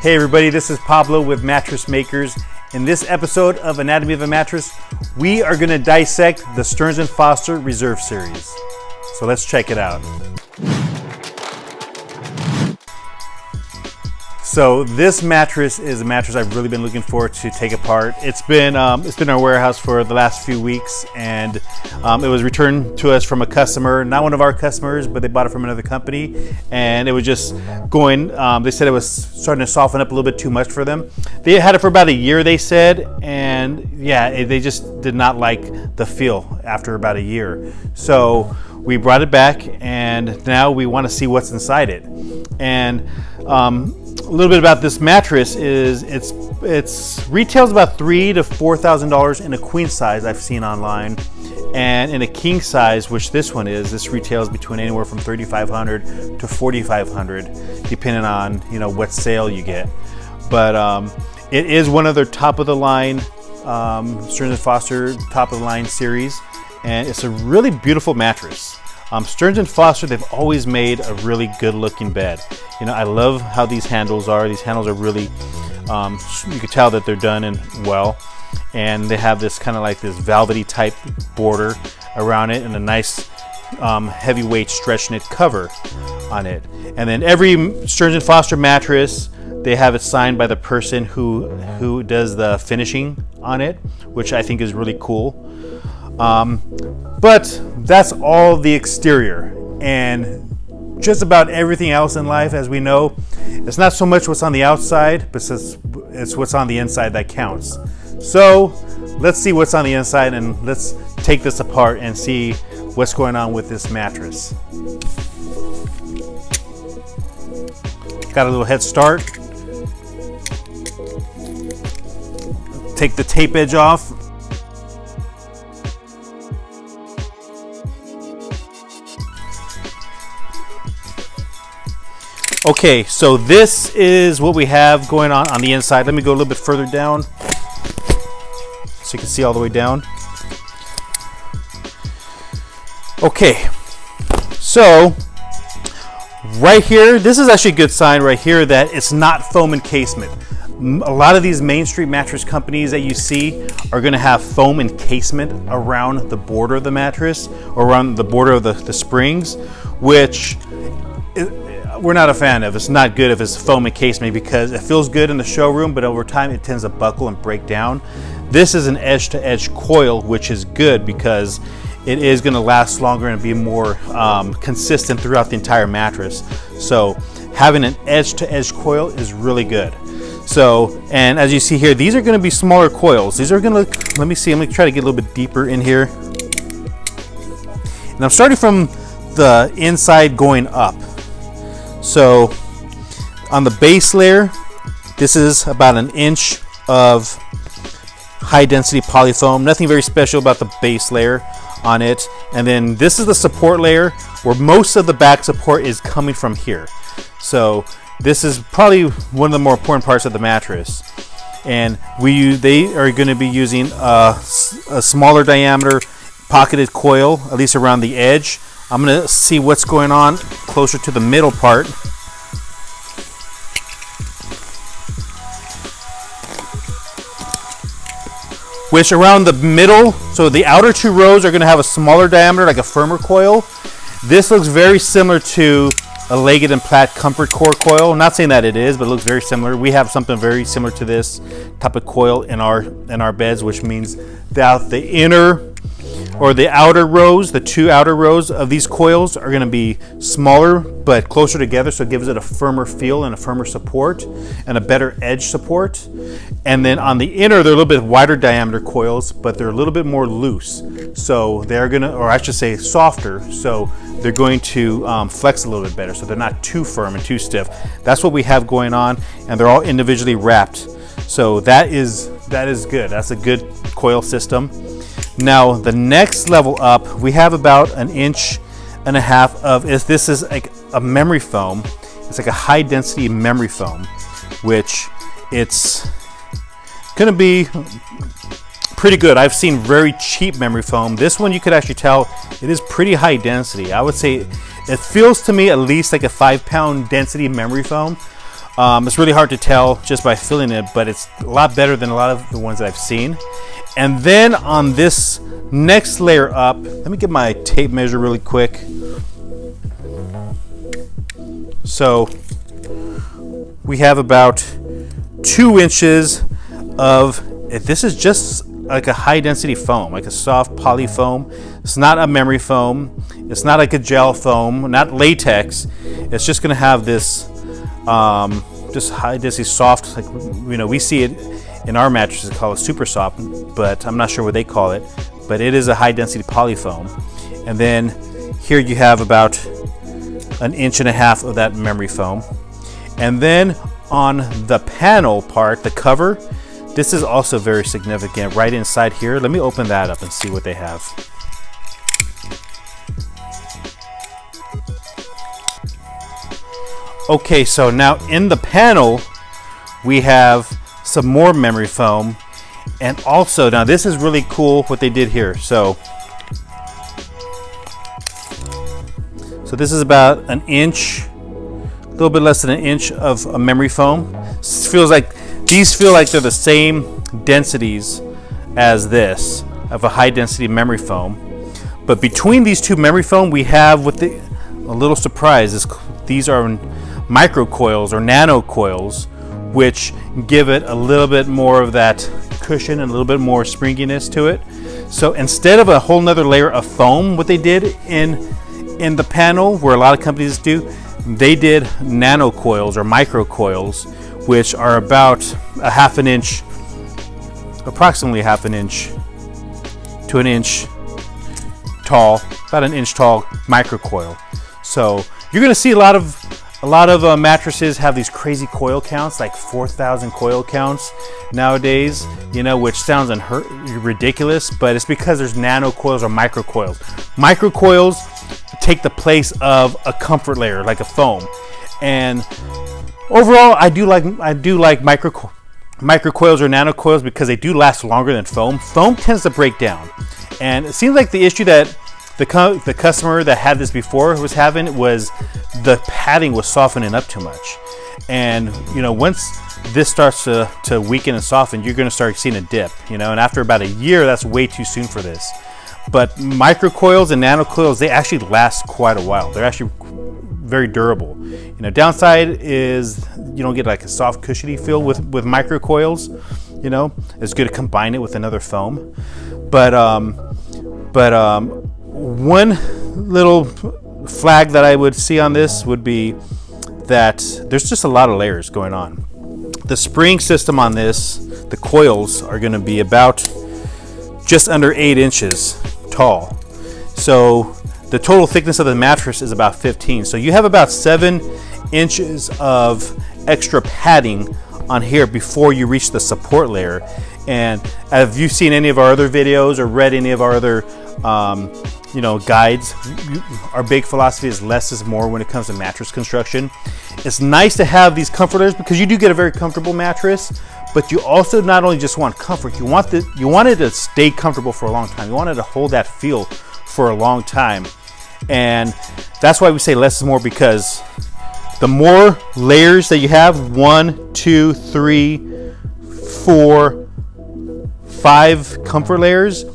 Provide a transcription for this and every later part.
Hey everybody, this is Pablo with Mattress Makers. In this episode of Anatomy of a Mattress, we are going to dissect the Stearns & Foster Reserve Series. So let's check it out. So this mattress is a mattress I've really been looking forward to take apart. It's been in our warehouse for the last few weeks, and it was returned to us from a customer, not one of our customers, but they bought it from another company, and it was just going. They said it was starting to soften up a little bit too much for them. They had it for about a year, they said, and yeah, they just did not like the feel after about a year. So we brought it back, and now we want to see what's inside it. And a little bit about this mattress is it's retails about $3,000 to $4,000 in a queen size I've seen online, and in a king size, which this one is, this retails between anywhere from $3,500 to $4,500, depending on what sale you get. But it is one of their top of the line Stearns & Foster top of the line series, and it's a really beautiful mattress. Stearns & Foster, they've always made a really good looking bed. I love how these handles are. These handles are really, you can tell that they're done and well. And they have this kind of like this velvety type border around it and a nice heavyweight stretch knit cover on it. And then every Stearns & Foster mattress, they have it signed by the person who does the finishing on it, which I think is really cool. But that's all the exterior, and just about everything else in life, as we know, it's not so much what's on the outside, but it's what's on the inside that counts. So let's see what's on the inside, and let's take this apart and see what's going on with this mattress. Got a little head start. Take the tape edge off. Okay, so this is what we have going on the inside. Let me go a little bit further down so you can see all the way down. Okay, so right here, this is actually a good sign right here that it's not foam encasement. A lot of these Main Street mattress companies that you see are going to have foam encasement around the border of the mattress or around the border of the springs, which we're not a fan of. It's not good if it's foam encasement because it feels good in the showroom, but over time it tends to buckle and break down. This is an edge-to-edge coil, which is good because it is going to last longer and be more consistent throughout the entire mattress. So having an edge-to-edge coil is really good. So, and as you see here, these are going to be smaller coils. These are going to look, let me see, I'm going to try to get a little bit deeper in here. And I'm starting from the inside going up. So on the base layer, this is about 1 inch of high density polyfoam. Nothing very special about the base layer on it. And then this is the support layer where most of the back support is coming from here. So this is probably one of the more important parts of the mattress. And they are going to be using a smaller diameter pocketed coil, at least around the edge. I'm going to see what's going on closer to the middle part. Which around the middle, so the outer two rows are going to have a smaller diameter, like a firmer coil. This looks very similar to a Leggett & Platt Comfort Core coil. I'm not saying that it is, but it looks very similar. We have something very similar to this type of coil in our beds, which means that the inner or the outer rows, the two outer rows of these coils are going to be smaller but closer together, so it gives it a firmer feel and a firmer support and a better edge support. And then on the inner, they're a little bit wider diameter coils, but they're a little bit more loose. So they're going to, or I should say softer, so they're going to flex a little bit better, so they're not too firm and too stiff. That's what we have going on, and they're all individually wrapped. So that is good. That's a good coil system. Now the next level up, we have about 1.5 inches of this is like a memory foam. It's like a high density memory foam, which it's gonna be pretty good. I've seen very cheap memory foam. This one you could actually tell it is pretty high density. I would say it feels to me at least like a 5-pound density memory foam. It's really hard to tell just by feeling it, but it's a lot better than a lot of the ones that I've seen. And then on this next layer up, let me get my tape measure really quick. So we have about 2 inches of, this is just like a high density foam, like a soft poly foam. It's not a memory foam. It's not like a gel foam, not latex. It's just gonna have this just high density soft, like, you know, we see it in our mattresses called it super soft, but I'm not sure what they call it, but it is a high density poly foam. And then here you have about 1.5 inches of that memory foam. And then on the panel part, the cover, this is also very significant right inside here. Let me open that up and see what they have. Okay, so now in the panel, we have some more memory foam. And also, now this is really cool what they did here. So this is about 1 inch, a little bit less than 1 inch of a memory foam. These feel like they're the same densities as this, of a high density memory foam. But between these two memory foam, we have a little surprise is these are micro coils or nano coils, which give it a little bit more of that cushion and a little bit more springiness to it. So instead of a whole nother layer of foam, what they did in the panel, where a lot of companies do, they did nano coils or micro coils, which are about approximately half an inch to 1 inch tall, about 1 inch tall micro coil. So you're going to see a lot of mattresses have these crazy coil counts, like 4,000 coil counts nowadays, you know, which sounds ridiculous, but it's because there's nano coils or micro coils. Micro coils take the place of a comfort layer, like a foam. And overall, I do like micro coils or nano coils because they do last longer than foam. Foam tends to break down, and it seems like the issue that the customer that had this before was having was the padding was softening up too much. And you know, once this starts to weaken and soften, you're going to start seeing a dip, you know, and after about a year, that's way too soon for this. But micro coils and nano coils, they actually last quite a while. They're actually very durable. You know, downside is you don't get like a soft cushiony feel with micro coils. You know, it's good to combine it with another foam. But one little flag that I would see on this would be that there's just a lot of layers going on. The spring system on this, the coils are going to be about just under 8 inches tall. So the total thickness of the mattress is about 15. So you have about 7 inches of extra padding on here before you reach the support layer. And have you seen any of our other videos or read any of our other guides? Our big philosophy is less is more when it comes to mattress construction. It's nice to have these comforters because you do get a very comfortable mattress, but you also not only just want comfort, you want it to stay comfortable for a long time. You want it to hold that feel for a long time. And that's why we say less is more, because the more layers that you have, 1, 2, 3, 4, 5 comfort layers,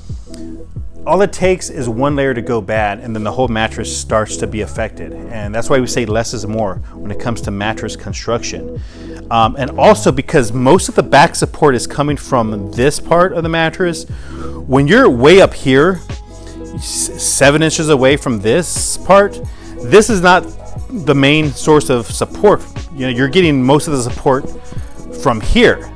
all it takes is one layer to go bad, and then the whole mattress starts to be affected. And that's why we say less is more when it comes to mattress construction. And also because most of the back support is coming from this part of the mattress. When you're way up here, 7 inches away from this part, this is not the main source of support. You know, you're getting most of the support from here,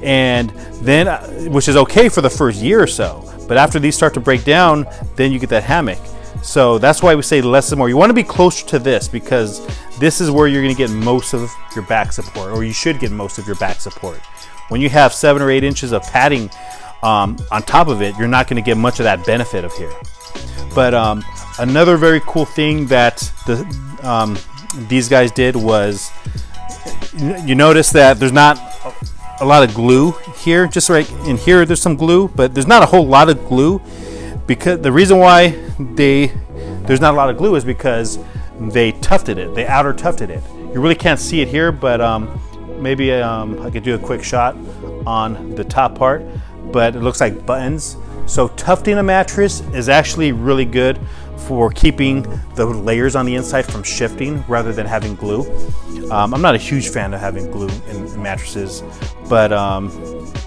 and then which is okay for the first year or so. But after these start to break down, then you get that hammock. So that's why we say less is more. You want to be closer to this because this is where you're going to get most of your back support, or you should get most of your back support. When you have 7 or 8 inches of padding on top of it, you're not going to get much of that benefit of here. But another very cool thing that these guys did was, you notice that there's not a lot of glue here. Just right in here there's some glue, but there's not a whole lot of glue, because the reason why there's not a lot of glue is because they tufted it. They outer tufted it. You really can't see it here, but maybe I could do a quick shot on the top part, but it looks like buttons. So tufting a mattress is actually really good for keeping the layers on the inside from shifting rather than having glue. I'm not a huge fan of having glue in mattresses, but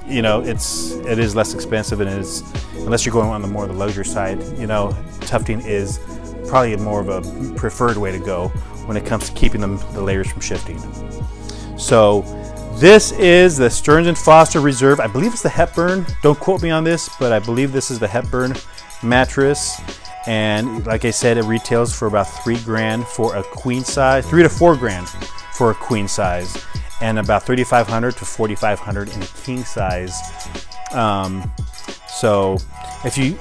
you know, it is less expensive, and it is, unless you're going on the more the luxury side, you know, tufting is probably more of a preferred way to go when it comes to keeping the layers from shifting. So this is the Stearns & Foster Reserve. I believe it's the Hepburn. Don't quote me on this, but I believe this is the Hepburn mattress. And like I said, it retails for about $3 grand for a queen size, $3 to $4 grand for a queen size, and about $3,500 to $4,500 in a king size. So if you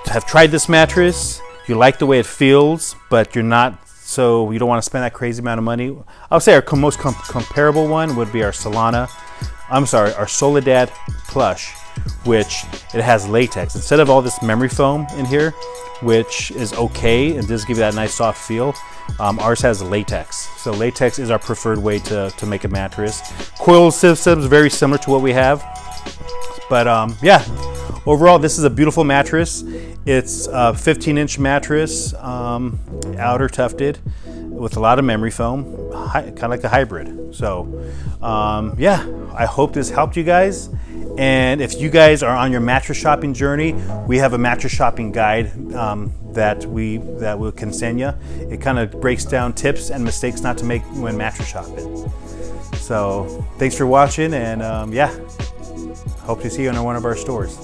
have tried this mattress, you like the way it feels, but you don't want to spend that crazy amount of money, I'll say our most comparable one would be our Soledad Plush, which it has latex instead of all this memory foam in here, which is okay and does give you that nice soft feel. Ours has latex, so latex is our preferred way to make a mattress. Coil systems very similar to what we have, but yeah, overall this is a beautiful mattress. It's a 15-inch mattress, outer tufted with a lot of memory foam, kind of like a hybrid. So yeah, I hope this helped you guys. And if you guys are on your mattress shopping journey, we have a mattress shopping guide that we can send you. It kind of breaks down tips and mistakes not to make when mattress shopping. So thanks for watching, and yeah, hope to see you in one of our stores.